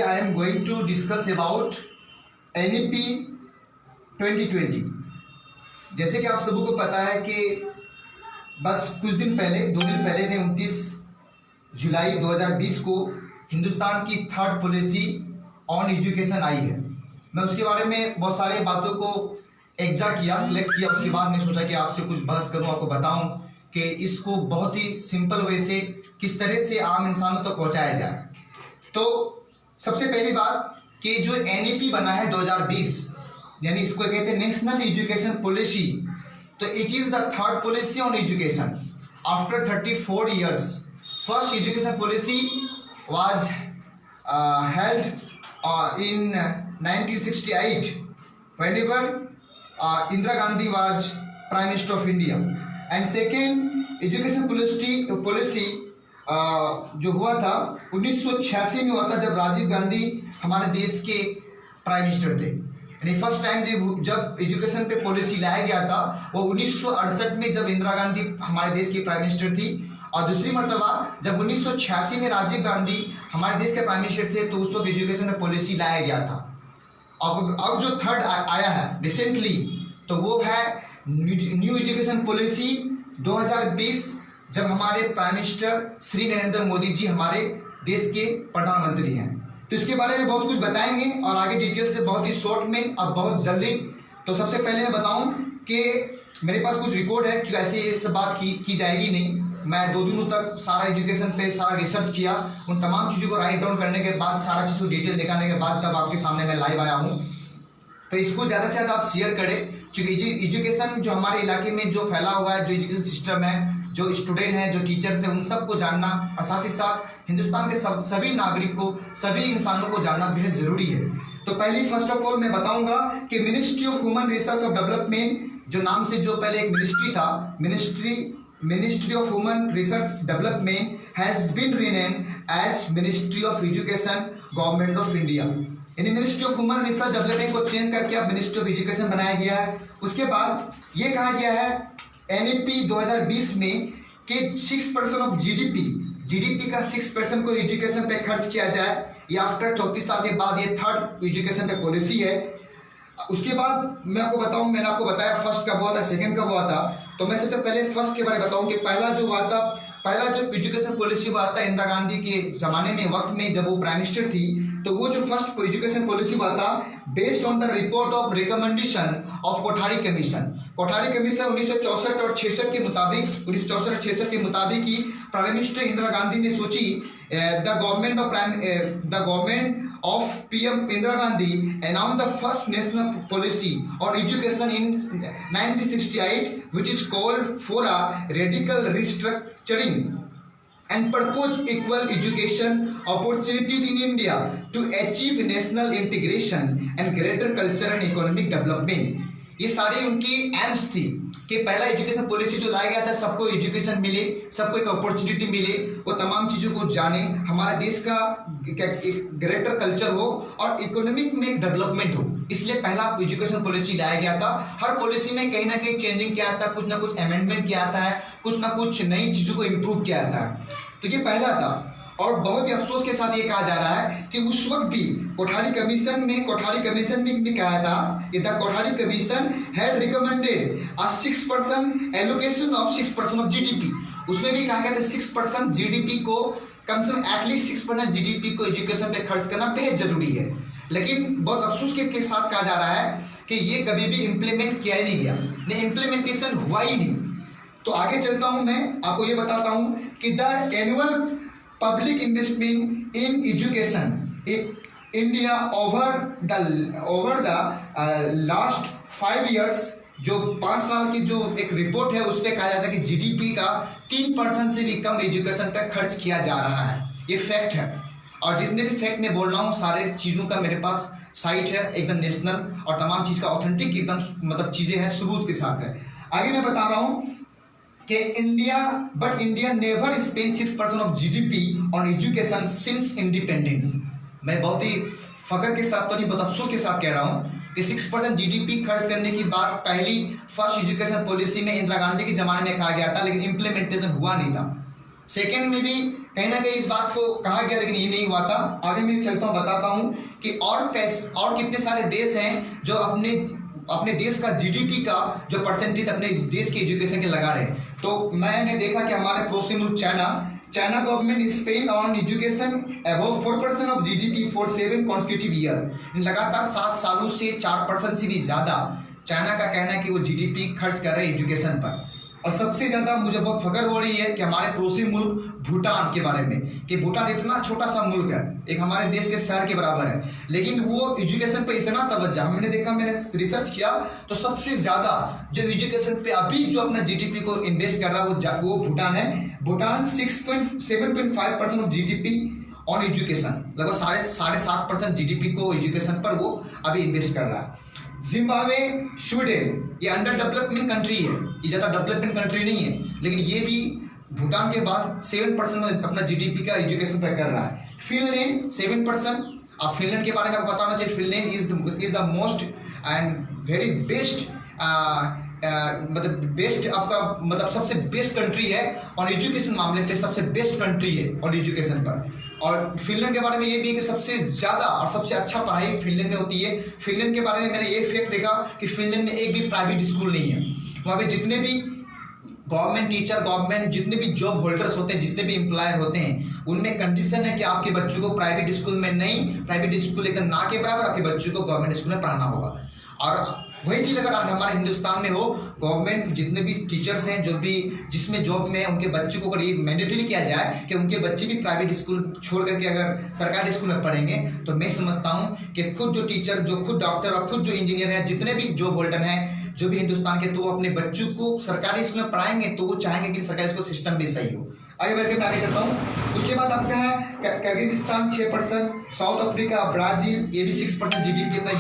Today I am going to discuss about NEP 2020। जैसे कि आप सबों को पता है कि बस कुछ दिन पहले 2 दिन पहले ने 29 जुलाई 2020 को हिंदुस्तान की third policy on education I है। मैं उसके बारे में बहुत सारे बातों को कलेक्ट किया। उसके बाद मैं सोचा कि आपसे कुछ बहस करूं, आपको बताऊं कि इसको बहुत ही सिंपल वे से किस तरह से आम इंसानों तक पहुंचाया जाए। तो सबसे पहली बात कि जो एनईपी बना है 2020, यानी इसको कहते हैं नेशनल एजुकेशन पॉलिसी, तो it is the third policy on education after 34 years। First education policy was held in 1968 whenever Indira Gandhi was Prime Minister of India, and second education policy जो हुआ था 1986 में हुआ था, जब राजीव गांधी हमारे देश के प्राइम मिनिस्टर थे। यानी फर्स्ट टाइम जब एजुकेशन पे पॉलिसी लाया गया था वो 1968 में, जब इंदिरा गांधी हमारे देश की प्राइम मिनिस्टर थी, और दूसरी मरतबा जब 1986 में राजीव गांधी हमारे देश के प्राइम मिनिस्टर थे, तो उस वक्त एजुकेशन में पॉलिसी लाया गया था। अब जो थर्ड आया है रिसेंटली, तो वो है न्यू एजुकेशन पॉलिसी 2020, जब हमारे प्राइम मिनिस्टर श्री नरेंद्र मोदी जी हमारे देश के प्रधानमंत्री हैं। तो इसके बारे में बहुत कुछ बताएंगे और आगे डिटेल से, बहुत ही शॉर्ट में, अब बहुत जल्दी। तो सबसे पहले मैं बताऊं कि मेरे पास कुछ रिकॉर्ड है, क्योंकि ऐसे ये सब बात की जाएगी नहीं। मैं 2 दिनों तक सारा एजुकेशन पे सारा रिसर्च किया, उन तमाम चीज़ों को राइट डाउन करने के बाद, सारा चीज़ को डिटेल दिखाने के बाद तब आपके सामने मैं लाइव आया हूँ। तो इसको ज़्यादा से ज़्यादा आप शेयर करें, क्योंकि एजुकेशन जो हमारे इलाके में जो फैला हुआ है, जो एजुकेशन सिस्टम है, जो स्टूडेंट हैं, जो टीचर्स हैं, उन सबको जानना, और साथ ही साथ हिंदुस्तान के सभी नागरिक को, सभी इंसानों को जानना बेहद जरूरी है। तो पहले फर्स्ट ऑफ ऑल मैं बताऊंगा कि ministry of human resource of development, जो नाम से जो पहले एक मिनिस्ट्री था, ministry of human resource development has been renamed as ministry of education, government of India. यानी ministry of human resource development को चेंज करके अब मिनिस्ट्री ऑफ एजुकेशन बनाया गया है। उसके बाद ये कहा गया है एनईपी 2020 में कि 6% ऑफ जीडीपी का 6% को एजुकेशन पे खर्च किया जाए। ये आफ्टर 34 साल के बाद ये थर्ड एजुकेशन पे पॉलिसी है। उसके बाद मैं आपको बताऊं, मैंने आपको बताया फर्स्ट कब हुआ था, सेकंड कब हुआ था। तो मैं सबसे पहले फर्स्ट के बारे में बताऊं कि पहला जो एजुकेशन पॉलिसी हुआ था इंदिरा गांधी के जमाने में, वक्त में, जब वो प्राइम मिनिस्टर थी, तो वो जो फर्स्ट एजुकेशन पॉलिसी हुआ था based on the report of recommendation of Kothari commission. Kothari commission 1964 और 66 के मुताबिक, 1964 और 66 के मुताबिक ही प्राइम मिनिस्टर इंदिरा गांधी ने सोची, the government of PM Indira Gandhi announced the first national policy on education in 1968, which is called for a radical restructuring and proposed equal education opportunities in India to achieve national integration and greater cultural and economic development। ये सारी उनकी AIIMS थी कि पहला education policy जो लाया गया था, सबको एजुकेशन मिले, सबको एक अपॉर्चुनिटी मिले, वो तमाम चीज़ों को जाने, हमारे देश का एक ग्रेटर कल्चर हो और इकोनॉमिक में डेवलपमेंट हो। इसलिए पहला एजुकेशन पॉलिसी लाया गया था। हर पॉलिसी में कहीं ना कहीं चेंजिंग किया आता है, कुछ ना कुछ अमेंडमेंट किया आता है, कुछ ना कुछ नई चीज़ों को इम्प्रूव किया जाता है। तो ये पहला था, और बहुत ही अफसोस के साथ ये कहा जा रहा है कि उस वक्त भी कोठारी कमीशन में भी कहा था कि the Kothari commission had recommended a 6% allocation of 6% of GDP. उसमें भी कहा गया था 6% जीडीपी को, कम से कम एटलीस्ट 6% जीडीपी को एजुकेशन पे खर्च करना बेहद जरूरी है। लेकिन बहुत अफसोस के साथ कहा जा रहा है कि ये कभी भी इम्प्लीमेंट किया ही नहीं गया, इम्प्लीमेंटेशन हुआ ही नहीं। तो आगे चलता हूं, मैं आपको ये बताता हूं कि the annual public investment in education India over the last 5 years, जो 5 साल की जो एक रिपोर्ट है, उस पर कहा जाता है कि जीडीपी का 3% से भी कम एजुकेशन पर खर्च किया जा रहा है। ये फैक्ट है, और जितने भी फैक्ट मैं बोल रहा हूँ, सारे चीज़ों का मेरे पास साइट है एकदम नेशनल, और तमाम चीज़ का ऑथेंटिक एकदम मतलब चीज़ें हैं, सबूत के साथ है। आगे मैं बता रहा हूँ कि India never spend 6% of GDP on education since independence. मैं बहुत ही फख्र के साथ, तो नहीं, बहुत अफसोस के साथ कह रहा हूँ कि 6% जीडीपी खर्च करने की बात पहली फर्स्ट एजुकेशन पॉलिसी में इंदिरा गांधी के जमाने में कहा गया था, लेकिन इम्प्लीमेंटेशन हुआ नहीं था। सेकेंड में भी कहीं ना कहीं इस बात को कहा गया, लेकिन ये नहीं हुआ था। आगे मैं चलता हूँ, बताता हूँ कि और कितने सारे देश हैं जो अपने देश का जीडीपी का जो परसेंटेज अपने देश के एजुकेशन के लगा रहे हैं। तो मैंने देखा कि हमारे पड़ोसी मुल्क China government spend on education above 4% of GDP for 7 constitutive year. लगातार 7 सालों से 4% से भी ज्यादा चाइना का कहना है कि वो जीडीपी खर्च कर रहे हैं एजुकेशन पर। और सबसे ज्यादा मुझे बहुत फख्र हो रही है कि हमारे पड़ोसी मुल्क भूटान के बारे में, कि भूटान इतना छोटा सा मुल्क है, एक हमारे देश के शहर के बराबर है, लेकिन वो एजुकेशन पे इतना तवज्जो, हमने देखा, मैंने रिसर्च किया तो सबसे ज्यादा जो एजुकेशन पे अभी जो अपना जीडीपी को इन्वेस्ट कर रहा है वो भूटान है। Bhutan 7.5% of GDP on education, लगभग 7.5% जीडीपी को एजुकेशन पर वो अभी इन्वेस्ट कर रहा है। जिम्बाब्वे, स्वीडन, ये अंडर डेवलपमेंट कंट्री है, ये ज़्यादा डेवलपमेंट कंट्री नहीं है, लेकिन ये भी भूटान के बाद 7% में अपना जीडीपी का एजुकेशन पे कर रहा है। फिनलैंड 7%। अब फिनलैंड के बारे में आपको बताना चाहिए, Finland is the most and very best best आपका सबसे बेस्ट कंट्री है ऑन एजुकेशन मामले पे, सबसे बेस्ट कंट्री है ऑन एजुकेशन पर। और फिनलैंड के बारे में ये भी है कि सबसे ज़्यादा और सबसे अच्छा पढ़ाई फिनलैंड में होती है। फिनलैंड के बारे में मैंने ये फैक्ट देखा कि फिनलैंड में एक भी प्राइवेट स्कूल नहीं है। वहाँ पे जितने भी गवर्नमेंट टीचर, गवर्नमेंट जितने भी जॉब होल्डर्स होते हैं, जितने भी एम्प्लॉयर होते हैं, उनमें कंडीशन है कि आपके बच्चों को प्राइवेट स्कूल में नहीं, प्राइवेट स्कूल लेकर ना के बराबर आपके बच्चों को गवर्नमेंट स्कूल में पढ़ाना होगा। और वही चीज़ अगर हमारे हिंदुस्तान में हो, गवर्नमेंट जितने भी टीचर्स हैं जो भी जिसमें जॉब में उनके बच्चों को अगर ये मैंडेटरी किया जाए कि उनके बच्चे भी प्राइवेट स्कूल छोड़ करके अगर सरकारी स्कूल में पढ़ेंगे, तो मैं समझता हूँ कि खुद जो टीचर, जो खुद डॉक्टर और खुद जो इंजीनियर हैं, जितने भी जॉब होल्डर हैं जो भी हिंदुस्तान के, तो वो अपने बच्चों को सरकारी स्कूल में पढ़ाएंगे तो वो चाहेंगे कि सरकारी स्कूल सिस्टम भी सही हो। आगे बढ़ के मैं आगे चलता हूँ। उसके बाद आपका है किर्गिस्तान 6%, साउथ अफ्रीका, ब्राजील, ये भी 6% जीडीपी अपना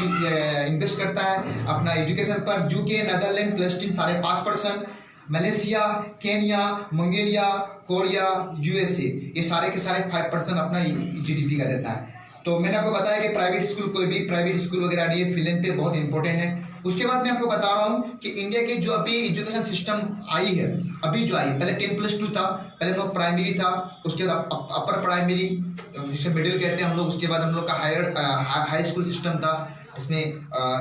इन्वेस्ट करता है अपना एजुकेशन पर। UK, Netherland, Palestine 5.5%, Malaysia, Kenya, Mongolia, Korea, USA, ये सारे के सारे 5% अपना जीडीपी का देता है। तो मैंने आपको बताया कि प्राइवेट स्कूल, कोई भी प्राइवेट स्कूल वगैरह ये फिनलैंड पे बहुत इंपॉर्टेंट है। उसके बाद मैं आपको बता रहा हूँ कि इंडिया की जो अभी एजुकेशन सिस्टम आई है, अभी जो आई, पहले 10+2 था, पहले हम लोग प्राइमरी था, उसके बाद अपर प्राइमरी जिसे मिडिल कहते हैं हम लोग, उसके बाद हम लोग का हाई स्कूल सिस्टम था, इसमें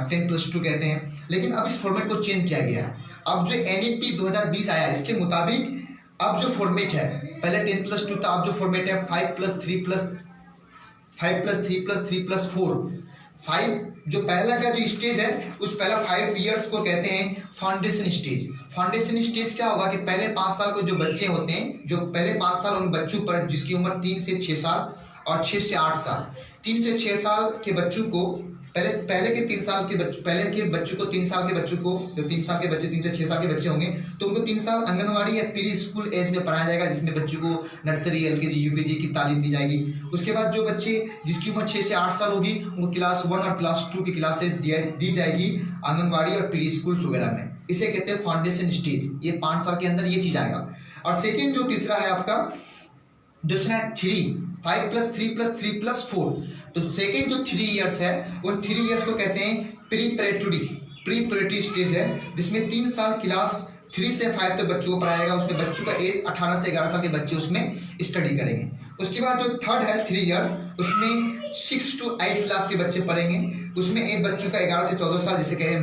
10+2 कहते हैं। लेकिन अब इस फॉर्मेट को चेंज किया गया है। अब जो NEP 2020 आया, इसके मुताबिक अब जो फॉर्मेट है, पहले 10+2 था, अब जो फॉर्मेट है 5+3+4। 5 जो पहला का जो स्टेज है, उस पहला 5 इयर्स को कहते हैं फाउंडेशन स्टेज। फाउंडेशन स्टेज क्या होगा कि पहले 5 साल के जो बच्चे होते हैं, जो पहले 5 साल उन बच्चों पर जिसकी उम्र 3 से 6 साल और 6 से 8 साल, 3 से 6 साल के बच्चों को पहले के 3 साल के बच्चों, पहले के बच्चों को 3 साल के बच्चों को, जो 3 साल के बच्चे 3 से 6 साल के बच्चे होंगे, तो उनको 3 साल आंगनवाड़ी या प्री स्कूल एज में पढ़ाया जाएगा, जिसमें बच्चों को नर्सरी, LKG, UKG की तालीम दी जाएगी। उसके बाद जो बच्चे जिसकी उम्र 6 से 8 साल होगी, उनको क्लास 1 और क्लास 2 की क्लासें दी जाएगी आंगनवाड़ी और प्री स्कूल्स वगैरह में। इसे कहते हैं फाउंडेशन स्टेज। ये 5 साल के अंदर ये चीज आएगा। और सेकेंड जो तीसरा है आपका, दूसरा है 5+3+3+4। तो सेकेंड जो 3 इयर्स है, उन 3 इयर्स को कहते हैं प्री-प्रेटरी स्टेज है, जिसमें 3 साल क्लास 3 से 5 तक बच्चों को पढ़ाया जाएगा। उसमें बच्चों का एज 18 से 11 साल के बच्चे उसमें स्टडी करेंगे। उसके बाद जो थर्ड है 3 इयर्स, उसमें 6 to 8 क्लास के बच्चे पढ़ेंगे। उसमें एक बच्चों का 11 से 14 साल, जिसे कहते हैं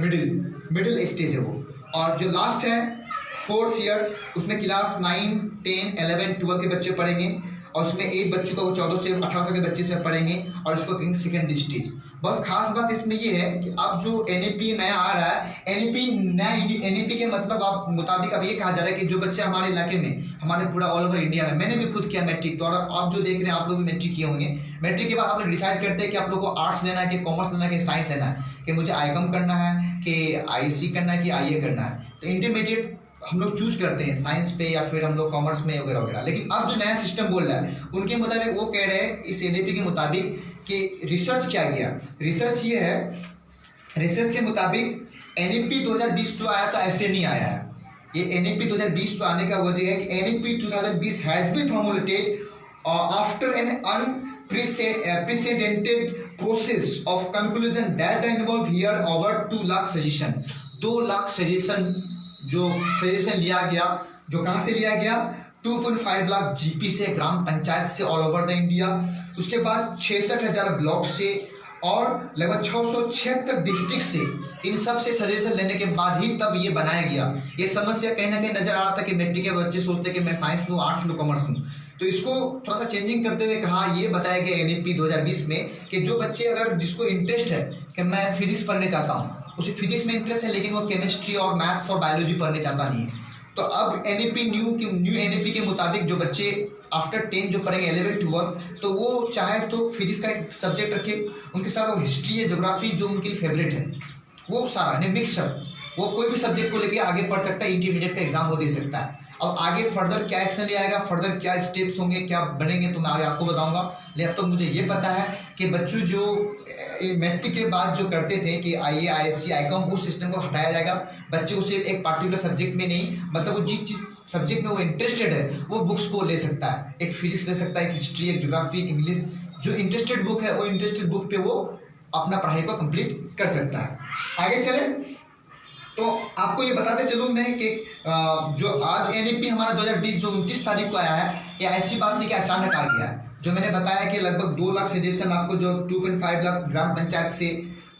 मिडिल स्टेज है वो। और जो लास्ट है 4 इयर्स, उसमें क्लास 9, 10, 11, 12 के बच्चे पढ़ेंगे। और उसमें एक बच्चों का वो 14 से 18 साल के बच्चे से पढ़ेंगे, और इसको कहेंगे सेकेंड स्टेज। बहुत खास बात इसमें ये है कि अब जो NEP नया आ रहा है, NEP के मतलब आप मुताबिक अब ये कहा जा रहा है कि जो बच्चे हमारे इलाके में, हमारे पूरा ऑल ओवर इंडिया में, मैंने भी खुद किया मैट्रिक, तो और आप जो देख रहे हैं आप लोग भी मैट्रिक किए होंगे। मैट्रिक के बाद आप लोग डिसाइड करते हैं कि आप लोग को आर्ट्स लेना है कि कॉमर्स लेना है कि साइंस लेना है, कि मुझे ICOM करना है कि IC करना है कि IA करना है। तो इंटरमीडिएट हम लोग चूज करते हैं साइंस पे या फिर हम लोग कॉमर्स में वगैरह वगैरह। लेकिन अब जो नया सिस्टम बोल रहा है, उनके मुताबिक वो कह रहे हैं इस NEP के मुताबिक कि रिसर्च किया गया, रिसर्च ये है, रिसर्च के मुताबिक NEP 2020 जो आया था ऐसे नहीं आया है। ये NEP 2020 जो आने का वजह है कि NEP 2020 has been formulated after an unprecedented process of conclusion that involve here over 2 lakh suggestion. 2 lakh suggestion जो सजेशन लिया गया, जो कहाँ से लिया गया, 2.5 लाख जीपी से, ग्राम पंचायत से ऑल ओवर द इंडिया। उसके बाद 66,000 ब्लॉक से और लगभग 676 डिस्ट्रिक्ट से, इन सब से सजेशन लेने के बाद ही तब ये बनाया गया। ये समस्या कहीं ना कहीं नजर आ रहा था कि मैट्रिक के बच्चे सोचते कि मैं साइंस लूँ, आर्ट्स लूँ, कॉमर्स लूँ, तो इसको थोड़ा सा चेंजिंग करते हुए कहा, ये बताया गया एनईपी 2020 में कि जो बच्चे अगर जिसको इंटरेस्ट है कि मैं फिजिक्स पढ़ने चाहता हूँ, उसे फिजिक्स में इंटरेस्ट है लेकिन वो केमिस्ट्री और मैथ्स और बायोलॉजी पढ़ने चाहता नहीं है, तो अब एनईपी न्यू एनईपी के मुताबिक जो बच्चे आफ्टर 10 जो पढ़ेंगे 11 12, तो वो चाहे तो फिजिक्स का एक सब्जेक्ट रखे, उनके साथ वो हिस्ट्री है, ज्योग्राफी जो उनके लिए फेवरेट है, वो सारा नहीं मिक्सचर, वो कोई भी सब्जेक्ट को लेके आगे पढ़ सकता है, इंटरमीडिएट का एग्जाम वो दे सकता है। अब आगे फर्दर क्या एक्शन लिया जाएगा, फर्दर क्या स्टेप्स होंगे, क्या बनेंगे, तो मैं आगे आपको बताऊंगा। लेकिन अब तो मुझे ये पता है कि बच्चों जो मैट्रिक के बाद जो करते थे कि आईए आईएससी आईकॉम, उस सिस्टम को हटाया जाएगा। बच्चे को सिर्फ एक पार्टिकुलर सब्जेक्ट में नहीं, मतलब वो जिस चीज सब्जेक्ट में वो इंटरेस्टेड है वो बुक्स को ले सकता है, एक फिजिक्स ले सकता है, एक हिस्ट्री, एक ज्योग्राफी, इंग्लिश, जो इंटरेस्टेड बुक है वो इंटरेस्टेड बुक पे वो अपना पढ़ाई को कंप्लीट कर सकता है। आगे चले तो आपको ये बताते चलूँ मैं कि जो आज एनईपी हमारा 2020 जो 29 तारीख को आया है, ये ऐसी बात नहीं कि अचानक आ गया है। जो मैंने बताया कि लगभग 2 लाख सजेशन आपको जो 2.5 लाख ग्राम पंचायत से,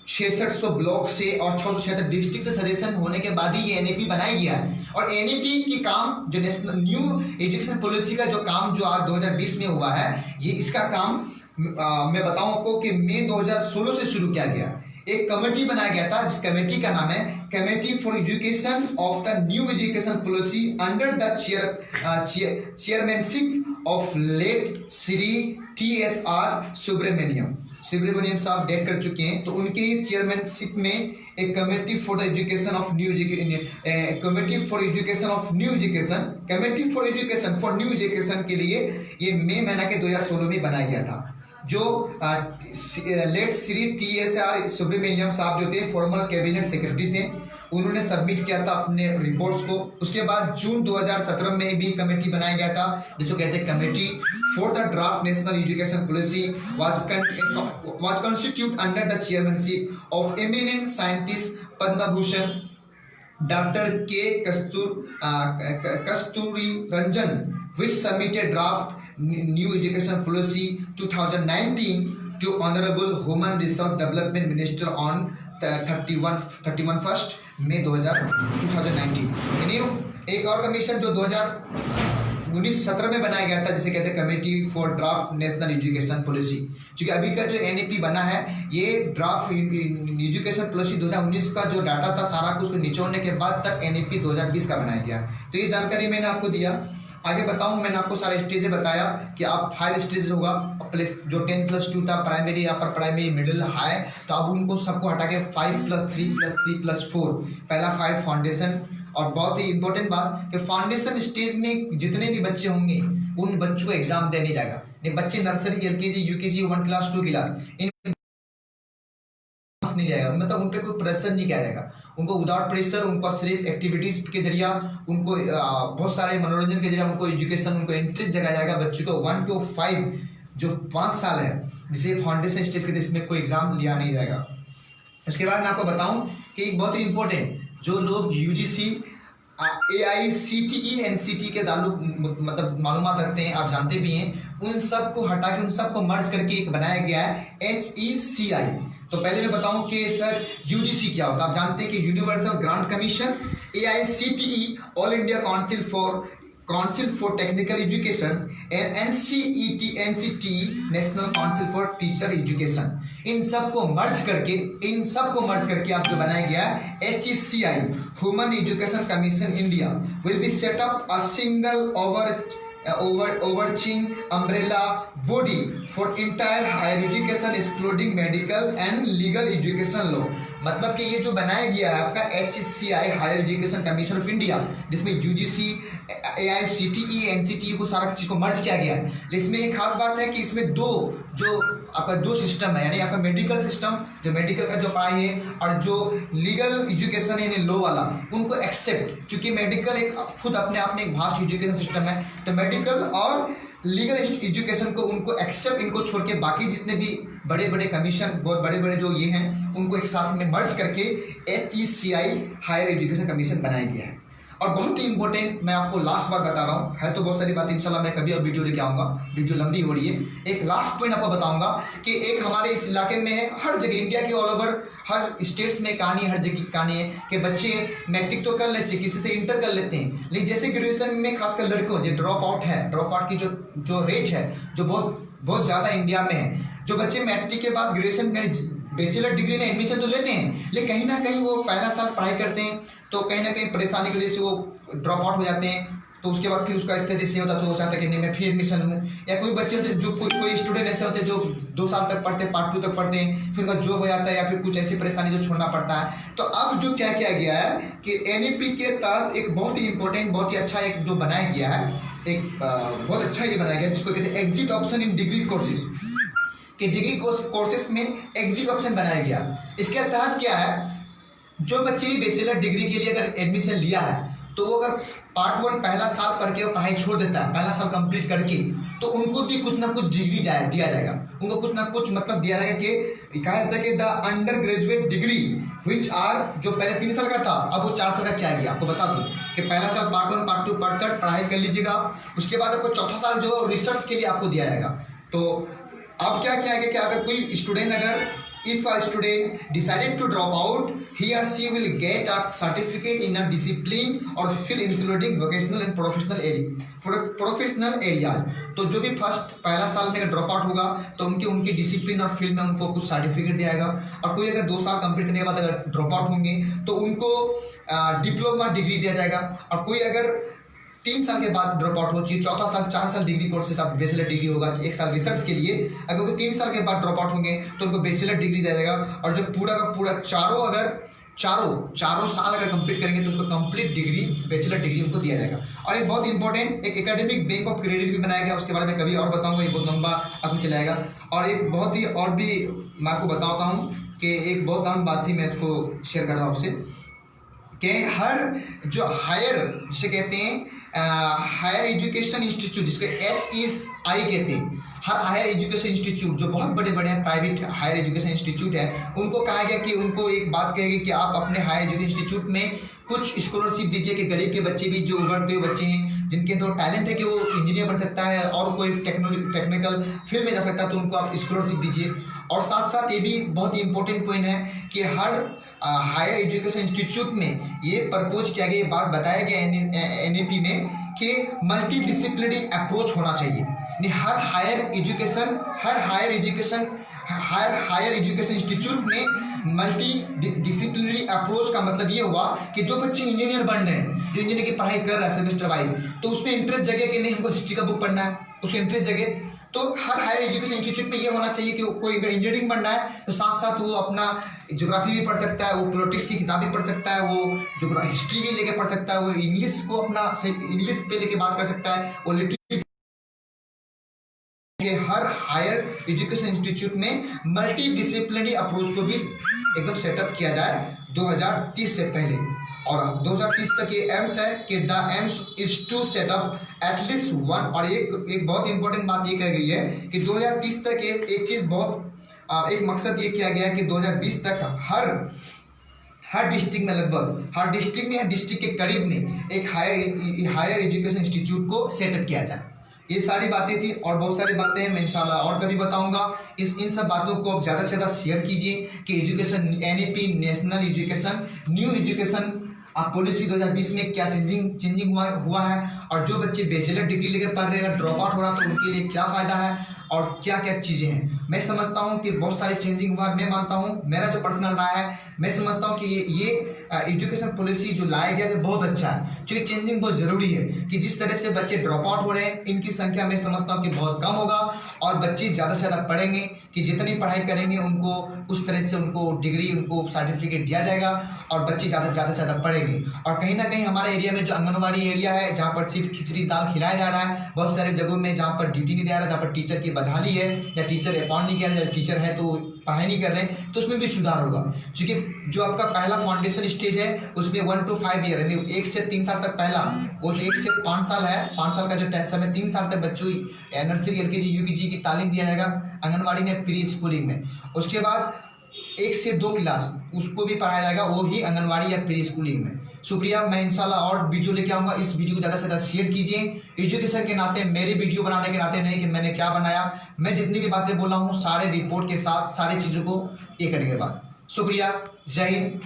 6600 ब्लॉक से और 676 डिस्ट्रिक्ट से सजेशन होने के बाद ही ये एनईपी बनाया गया है। और एनईपी की काम जो नेशनल न्यू एजुकेशन पॉलिसी का जो काम जो आज 2020 में हुआ है, ये इसका काम मैं बताऊं आपको कि मई 2016 से शुरू किया गया। एक कमेटी बनाया गया था जिस कमेटी का नाम है committee for education of the new education policy under the chairmanship of late Shri TSR Subramanian Sahab डेट कर चुके हैं, तो उनके चेयरमैनशिप में एक committee for the education of committee for education for new education के लिए ये मई महीना के 2016 में बनाया गया था। जो लेट श्री TSR सुब्रमण्यम साहब जो थे फॉर्मल कैबिनेट सेक्रेटरी थे, उन्होंने सबमिट किया था अपने रिपोर्ट्स को। उसके बाद जून 2017 में भी कमेटी बनाया गया था जिसको कहते हैं committee for the draft national education policy was constitute under the chairmanship of eminent scientist Padma Bhushan doctor के कस्तूरी Ranjan, which submitted draft new education policy 2019 to Honorable Human Resource Development Minister on 31st May 2019। एक और commission जो 2019-17 में बनाया गया था जिसे कहते हैं committee for draft national education policy. क्योंकि अभी का जो एनईपी बना है ये ड्राफ्ट एजुकेशन पॉलिसी 2019 का जो डाटा था सारा कुछ को निचोड़ने के बाद तक एनईपी 2020 का बनाया गया। तो ये जानकारी मैंने आपको दिया। आगे बताऊं, मैंने आपको सारे स्टेजेस बताया कि आप 5 स्टेजेस होगा। पहले जो 10+2 था primary, upper primary, middle, high, तो अब उनको सबको हटा के 5+3+3+4, पहला 5 फाउंडेशन। और बहुत ही इंपॉर्टेंट बात कि फाउंडेशन स्टेज में जितने भी बच्चे होंगे उन बच्चों को एग्जाम देने जाएगा। ये बच्चे nursery, LKG, UKG, 1 class 2 class in नहीं जाएगा, मतलब उन पर कोई प्रेशर नहीं किया जाएगा। उनको विदाउट प्रेशर, उनको सिर्फ एक्टिविटीज के जरिए, उनको बहुत सारे मनोरंजन के जरिए उनको एजुकेशन, उनको इंटरेस्ट जगाया जाएगा। बच्चों को 1 to 5 जो 5 साल है जिसे फाउंडेशन स्टेज के, इसमें कोई एग्जाम लिया नहीं जाएगा। उसके बाद मैं आपको बताऊं कि एक बहुत ही इंपॉर्टेंट, जो लोग UGC AICTE NCT के ताल्लुक मतलब मालूमात रखते हैं, आप जानते भी हैं, उन सब को हटा के उन सब को मर्ज करके एक बनाया गया है HECI। तो पहले मैं बताऊं कि सर UGC क्या होता है। आप जानते हैं कि universal grant commission, AICTE all India council for technical education, NCT national council for teacher education, इन सब को मर्ज करके आप जो बनाया गया HECI human education commission India will be set up a single overarching umbrella body for entire higher education excluding medical and legal education law। मतलब कि ये जो बनाया गया है आपका HECI higher education commission of India, जिसमें UGC AICTE NCTE को सारा चीज को मर्ज किया गया है। इसमें एक खास बात है कि इसमें दो सिस्टम है, यानी आपका मेडिकल सिस्टम जो मेडिकल का जो पढ़ाई है और जो लीगल एजुकेशन है लॉ वाला, उनको एक्सेप्ट, क्योंकि मेडिकल एक खुद अपने आप में एक वास्ट एजुकेशन सिस्टम है, तो मेडिकल और लीगल एजुकेशन को उनको एक्सेप्ट, इनको छोड़ के बाकी जितने भी बड़े बड़े कमीशन, बहुत बड़े बड़े जो ये हैं, उनको एक साथ में मर्ज करके HECI हायर एजुकेशन कमीशन बनाया गया है। और बहुत ही इंपॉर्टेंट मैं आपको लास्ट बात बता रहा हूँ, है तो बहुत सारी बात इंशाल्लाह मैं कभी और वीडियो लेके आऊँगा, वीडियो लंबी हो रही है। एक लास्ट पॉइंट आपको बताऊंगा कि एक हमारे इस इलाके में है, हर जगह इंडिया के ऑल ओवर हर स्टेट्स में कहानी, हर जगह की कहानी है कि बच्चे मैट्रिक तो कर लेते हैं, किसी से इंटर कर लेते हैं, लेकिन जैसे ग्रेजुएशन में खासकर लड़कों जो ड्रॉप आउट है, ड्रॉप आउट की जो रेट है जो बहुत ज़्यादा इंडिया में है। जो बच्चे मैट्रिक के बाद ग्रेजुएशन में बैचलर डिग्री में एडमिशन तो लेते हैं, लेकिन कहीं ना कहीं वो पहला साल पढ़ाई करते हैं तो कहीं ना कहीं परेशानी की वजह से वो ड्रॉप आउट हो जाते हैं। तो उसके बाद फिर उसका स्थिति से होता तो वो चाहता है कि नहीं मैं फिर एडमिशन लूँ। या कोई बच्चे होते जो कोई स्टूडेंट ऐसे होते हैं जो 2 साल तक पढ़ते, पार्ट 2 तक पढ़ते हैं, फिर उनका जॉब हो जाता है या फिर कुछ ऐसी परेशानी जो छोड़ना पड़ता है। तो अब जो क्या किया गया है कि NEP के तहत एक बहुत ही इंपॉर्टेंट, बहुत ही अच्छा एक जो बनाया गया है, एक बहुत अच्छा ये बनाया गया जिसको कहते हैं exit option in degree courses, कि डिग्री कोर्सेज में एग्जिट ऑप्शन बनाया गया। इसके तहत क्या है, जो बच्चे भी बैचलर डिग्री के लिए अगर एडमिशन लिया है तो वो अगर पार्ट 1 पहला साल पढ़ के वो पढ़ाई छोड़ देता है, पहला साल कंप्लीट करके, तो उनको भी कुछ ना कुछ डिग्री दिया जाएगा, उनको कुछ ना कुछ मतलब दिया जाएगा कि कहा जाता है कि the undergraduate degree which are, जो पहले 3 साल का था अब वो 4 साल का किया गया। आपको बता दूं कि पहला साल पार्ट 1 पार्ट 2 पार्ट 3 पढ़ाई कर लीजिएगा, उसके बाद आपको चौथा साल जो रिसर्च के लिए आपको दिया जाएगा। तो अब क्या किया गया कि अगर कोई स्टूडेंट, अगर if a student decided to drop out, he or she will get a certificate in a discipline or field including vocational and professional areas। तो जो भी फर्स्ट पहला साल में अगर ड्रॉप आउट होगा तो उनकी डिसिप्लिन और फील्ड में उनको कुछ सर्टिफिकेट दिया जाएगा। और कोई अगर 2 साल कंप्लीट करने के बाद अगर ड्रॉप आउट होंगे तो उनको डिप्लोमा डिग्री दिया जाएगा। और कोई अगर 3 साल के बाद ड्रॉप आउट हो चाहिए, चौथा साल 4 साल डिग्री कोर्सेज आप बैचलर डिग्री होगा, 1 साल रिसर्च के लिए, अगर वो 3 साल के बाद ड्रॉप आउट होंगे तो उनको बैचलर डिग्री दिया जाएगा। और जो पूरा का पूरा चारों साल अगर कंप्लीट करेंगे तो उसको कंप्लीट डिग्री, बैचलर डिग्री उनको दिया जाएगा। और एक बहुत इंपॉर्टेंट एक एकेडमिक बैंक ऑफ क्रेडिट भी बनाया गया, उसके बारे में कभी और बताऊंगा, ये बहुत लंबा अभी चलाएगा। और एक बहुत ही और भी मैं आपको बताता हूँ कि एक बहुत अहम बात थी, मैं इसको शेयर कर रहा हूँ आपसे, कि हर जो हायर, जिसे कहते हैं हायर एजुकेशन इंस्टीट्यूट, जिसके HEI कहते हैं, हर हायर एजुकेशन इंस्टीट्यूट जो बहुत बड़े बड़े हैं प्राइवेट हायर एजुकेशन इंस्टीट्यूट है, उनको कहा गया कि उनको एक बात कहेगी कि आप अपने हायर एजुकेशन इंस्टीट्यूट में कुछ स्कॉलरशिप दीजिए कि गरीब के बच्चे भी, जो उभरते हुए बच्चे हैं जिनके तो टैलेंट है कि वो इंजीनियर बन सकता है और कोई टेक्निकल फील्ड में जा सकता है, तो उनको आप स्कॉलरशिप दीजिए। और साथ साथ ये भी बहुत ही इंपॉर्टेंट पॉइंट है कि हर हायर एजुकेशन इंस्टीट्यूट में ये प्रपोज किया गया, ये बात बताया गया NEP में कि मल्टी डिसिप्लिनरी अप्रोच होना चाहिए। यानी हर हायर एजुकेशन इंस्टीट्यूट में मल्टी डिसिप्लिनरी अप्रोच का मतलब ये हुआ कि जो बच्चे इंजीनियर बन रहे हैं, जो इंजीनियर की पढ़ाई कर रहा है सेमेस्टर वाइज, तो उसमें इंटरेस्ट जगह कि नहीं हमको हिस्ट्री का बुक पढ़ना है, उसको इंटरेस्ट जगह, तो हर हायर एजुकेशन इंस्टीट्यूट में ये होना चाहिए कि कोई अगर इंजीनियरिंग बनना है तो साथ साथ वो अपना ज्योग्राफी भी पढ़ सकता है, वो पॉलिटिक्स की किताब भी पढ़ सकता है, वो हिस्ट्री भी लेके पढ़ सकता है, वो इंग्लिश को अपना इंग्लिश पे लेके बात कर सकता है, वो लिटरेचर। हर हायर एजुकेशन इंस्टीट्यूट में मल्टी डिसिप्लिनरी अप्रोच को भी एकदम सेटअप किया जाए 2030 से पहले। और 2030 तक ये एम्स है कि the aims is to set up at least 1। और एक बहुत इंपॉर्टेंट बात ये कह गई है कि 2030 तक एक चीज़ बहुत एक मकसद ये किया गया है कि 2020 तक हर डिस्ट्रिक्ट में, लगभग हर डिस्ट्रिक्ट में या डिस्ट्रिक्ट के करीब में एक हायर एजुकेशन इंस्टीट्यूट को सेटअप किया जाए। ये सारी बातें थी और बहुत सारी बातें हैं, मैं इंशाल्लाह और कभी बताऊंगा। इन सब बातों को आप ज़्यादा से ज़्यादा शेयर कीजिए कि education NEP national education new education policy 2020 में क्या चेंजिंग हुआ है, और जो बच्चे बैचलर डिग्री लेकर पढ़ रहे हैं, ड्रॉप आउट हो रहा तो उनके लिए क्या फ़ायदा है और क्या क्या चीज़ें हैं। मैं समझता हूँ कि बहुत सारी चेंजिंग हुआ, मैं मानता हूँ, मेरा जो पर्सनल राय है, मैं समझता हूँ कि ये एजुकेशन पॉलिसी जो लाया गया है बहुत अच्छा है। जो चेंजिंग बहुत ज़रूरी है कि जिस तरह से बच्चे ड्रॉप आउट हो रहे हैं, इनकी संख्या मैं समझता हूँ कि बहुत कम होगा और बच्चे ज़्यादा से ज़्यादा पढ़ेंगे, कि जितनी पढ़ाई करेंगे उनको उस तरह से उनको डिग्री, उनको सर्टिफिकेट दिया जाएगा और बच्चे ज़्यादा से ज़्यादा पढ़ेंगे। और कहीं ना कहीं हमारे एरिया में जो आंगनबाड़ी एरिया है, जहाँ पर सिर्फ खिचड़ी दाल खिलाया जा रहा है, बहुत सारे जगहों में जहाँ पर ड्यूटी नहीं दिया रहा, जहाँ पर टीचर की बदहाली है या टीचर अपॉइंट नहीं किया या टीचर है तो पढ़ाई नहीं कर रहे हैं, तो उसमें भी सुधार होगा। क्योंकि जो आपका पहला फाउंडेशन स्टेज है उसमें 1 to 5 ईयर, यानी 1 से 3 साल तक पहला, वो 1 से 5 साल है, 5 साल का जो समय 3 साल तक बच्चों नर्सरी LKG UKG की तालीम दिया जाएगा आंगनबाड़ी में, प्री स्कूलिंग में। उसके बाद 1 से 2 क्लास उसको भी पढ़ाया जाएगा, वो भी आंगनबाड़ी या प्री स्कूलिंग में। शुक्रिया। मैं इंशाल्लाह और वीडियो लेके आऊँगा। इस वीडियो को ज़्यादा से ज़्यादा शेयर कीजिए। एजुकेशन के नाते, मेरे वीडियो बनाने के नाते नहीं कि मैंने क्या बनाया, मैं जितनी भी बातें बोला हूँ सारे रिपोर्ट के साथ, सारी चीज़ों को ये करने के बाद। शुक्रिया। जय हिंद।